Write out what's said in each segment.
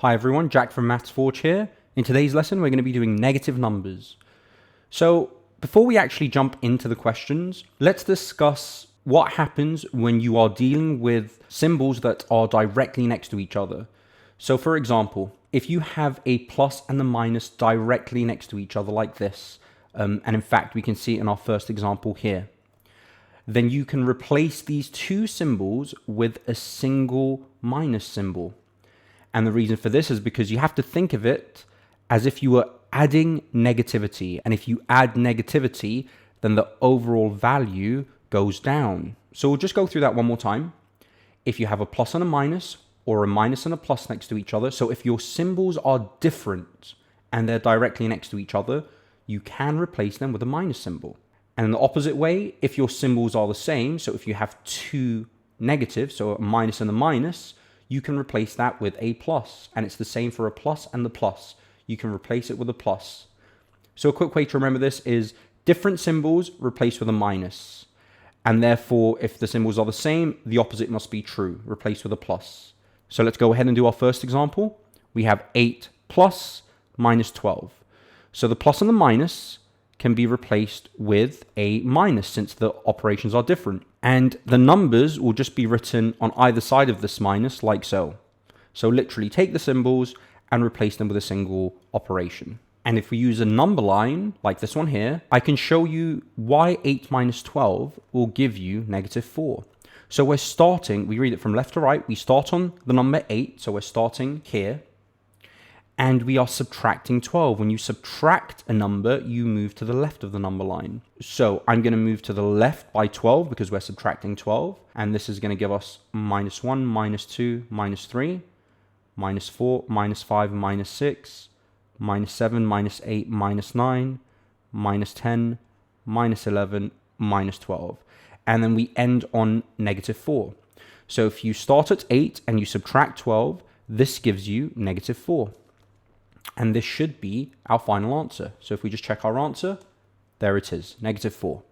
Hi everyone, Jack from Maths Forge here. In today's lesson, we're going to be doing negative numbers. So before we actually jump into the questions, let's discuss what happens when you are dealing with symbols that are directly next to each other. So for example, if you have a plus and a minus directly next to each other like this, and in fact we can see it in our first example here, then you can replace these two symbols with a single minus symbol. And the reason for this is because you have to think of it as if you were adding negativity. And if you add negativity, then the overall value goes down. So we'll just go through that one more time. If you have a plus and a minus, or a minus and a plus next to each other, so if your symbols are different and they're directly next to each other, you can replace them with a minus symbol. And in the opposite way, if your symbols are the same, so if you have two negatives, so a minus and a minus, you can replace that with a plus. And it's the same for a plus and the plus. You can replace it with a plus. So a quick way to remember this is different symbols replaced with a minus. And therefore, if the symbols are the same, the opposite must be true, replaced with a plus. So let's go ahead and do our first example. We have 8 plus minus 12. So the plus and the minus can be replaced with a minus since the operations are different. And the numbers will just be written on either side of this minus like so. So literally take the symbols and replace them with a single operation. And if we use a number line like this one here, I can show you why 8 minus 12 will give you negative 4. So we're starting, we read it from left to right, we start on the number 8, so we're starting here. And we are subtracting 12. When you subtract a number, you move to the left of the number line. So I'm going to move to the left by 12 because we're subtracting 12. And this is going to give us minus 1, minus 2, minus 3, minus 4, minus 5, minus 6, minus 7, minus 8, minus 9, minus 10, minus 11, minus 12. And then we end on negative 4. So if you start at 8 and you subtract 12, this gives you negative 4. And this should be our final answer. So if we just check our answer, there it is, negative 4.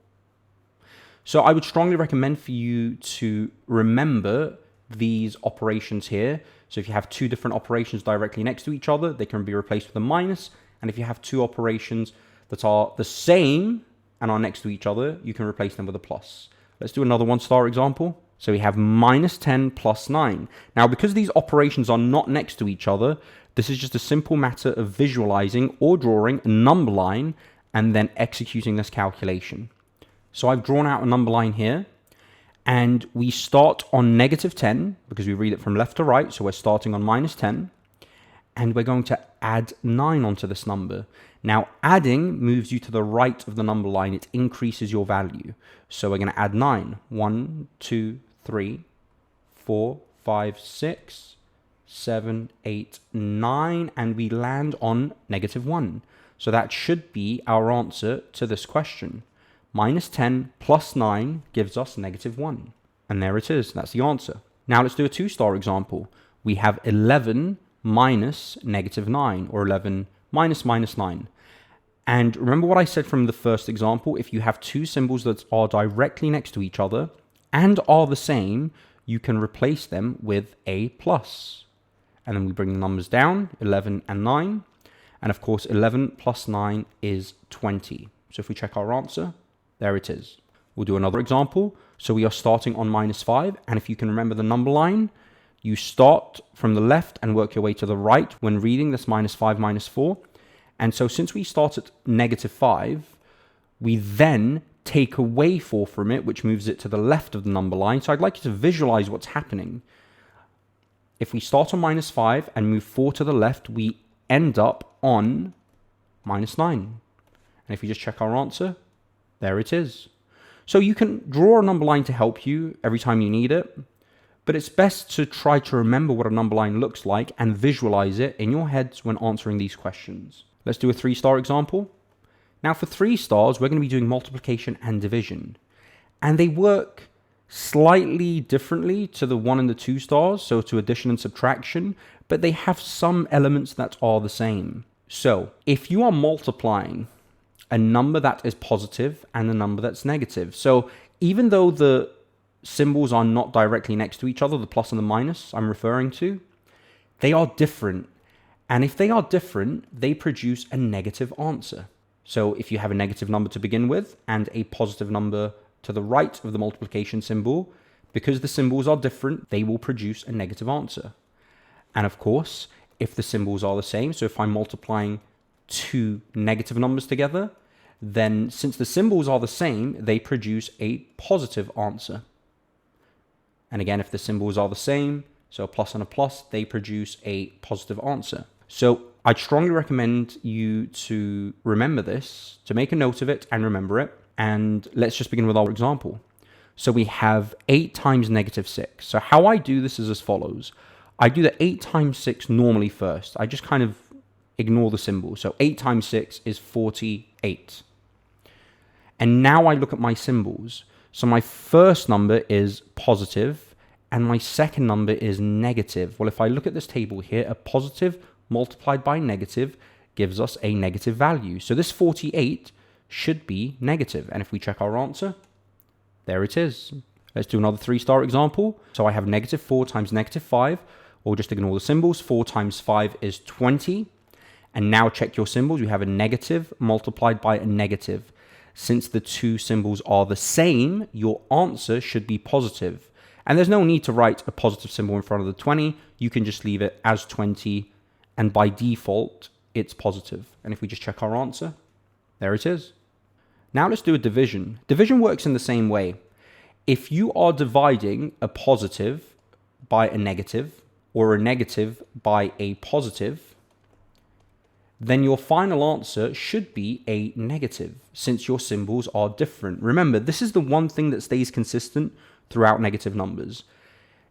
So I would strongly recommend for you to remember these operations here. So if you have two different operations directly next to each other, they can be replaced with a minus. And if you have two operations that are the same and are next to each other, you can replace them with a plus. Let's do another one-star example. So we have minus 10 plus 9. Now, because these operations are not next to each other, this is just a simple matter of visualizing or drawing a number line and then executing this calculation. So I've drawn out a number line here, and we start on negative 10 because we read it from left to right. So we're starting on minus 10, and we're going to add 9 onto this number. Now, adding moves you to the right of the number line. It increases your value. So we're going to add 9. 1, 2, 3, 4, 5, 6, 7, 8, 9, and we land on negative 1. So that should be our answer to this question. Minus 10 plus 9 gives us negative 1. And there it is. That's the answer. Now let's do a two-star example. We have 11 minus negative 9, or 11 minus minus 9. And remember what I said from the first example, if you have two symbols that are directly next to each other and are the same, you can replace them with a plus. And then we bring the numbers down, 11 and 9. And of course, 11 plus 9 is 20. So if we check our answer, there it is. We'll do another example. So we are starting on minus 5. And if you can remember the number line, you start from the left and work your way to the right when reading this minus 5, minus 4. And so since we start at negative 5, we then take away 4 from it, which moves it to the left of the number line. So I'd like you to visualize what's happening. If we start on minus 5 and move 4 to the left, we end up on minus 9. And if we just check our answer, there it is. So you can draw a number line to help you every time you need it, but it's best to try to remember what a number line looks like and visualize it in your heads when answering these questions. Let's do a three-star example. Now for 3 stars, we're going to be doing multiplication and division. And they work slightly differently to the 1 and the 2 stars, so to addition and subtraction, but they have some elements that are the same. So if you are multiplying a number that is positive and a number that's negative, so even though the symbols are not directly next to each other, the plus and the minus I'm referring to, they are different. And if they are different, they produce a negative answer. So if you have a negative number to begin with and a positive number to the right of the multiplication symbol, because the symbols are different, they will produce a negative answer. And of course, if the symbols are the same, so if I'm multiplying two negative numbers together, then since the symbols are the same, they produce a positive answer. And again, if the symbols are the same, so a plus and a plus, they produce a positive answer. So I'd strongly recommend you to remember this, to make a note of it and remember it. And let's just begin with our example. So we have 8 times negative 6. So how I do this is as follows. I do the 8 times 6 normally first. I just kind of ignore the symbol. So 8 times 6 is 48. And now I look at my symbols. So my first number is positive and my second number is negative. Well, if I look at this table here, a positive multiplied by negative gives us a negative value. So this 48 should be negative. And if we check our answer, there it is. Let's do another 3-star example. So I have negative 4 times negative 5, or just ignore the symbols. 4 times 5 is 20. And now check your symbols. You have a negative multiplied by a negative. Since the two symbols are the same, your answer should be positive. And there's no need to write a positive symbol in front of the 20. You can just leave it as 20. And by default, it's positive. And if we just check our answer, there it is. Now let's do a division. Division works in the same way. If you are dividing a positive by a negative, or a negative by a positive, then your final answer should be a negative, since your symbols are different. Remember, this is the one thing that stays consistent throughout negative numbers.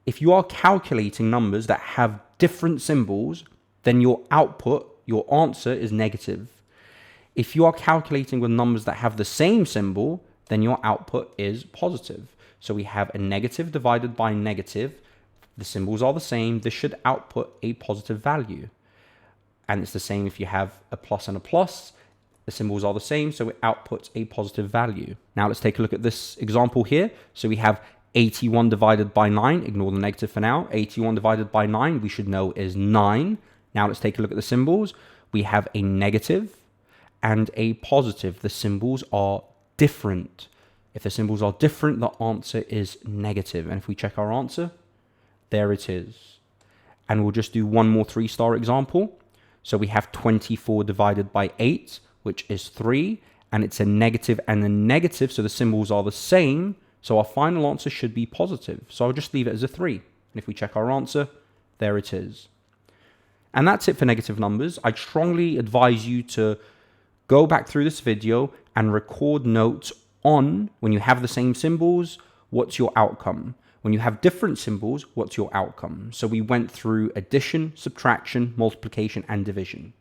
If you are calculating numbers that have different symbols, then your output, your answer is negative. If you are calculating with numbers that have the same symbol, then your output is positive. So we have a negative divided by negative. The symbols are the same. This should output a positive value. And it's the same if you have a plus and a plus. The symbols are the same, so it outputs a positive value. Now let's take a look at this example here. So we have 81 divided by 9. Ignore the negative for now. 81 divided by 9, we should know is 9. Now let's take a look at the symbols. We have a negative and a positive. The symbols are different. If the symbols are different, the answer is negative. And if we check our answer, there it is. And we'll just do one more 3-star example. So we have 24 divided by 8, which is 3. And it's a negative and a negative, so the symbols are the same. So our final answer should be positive. So I'll just leave it as a 3. And if we check our answer, there it is. And that's it for negative numbers. I'd strongly advise you to go back through this video and record notes on when you have the same symbols, what's your outcome? When you have different symbols, what's your outcome? So we went through addition, subtraction, multiplication, and division.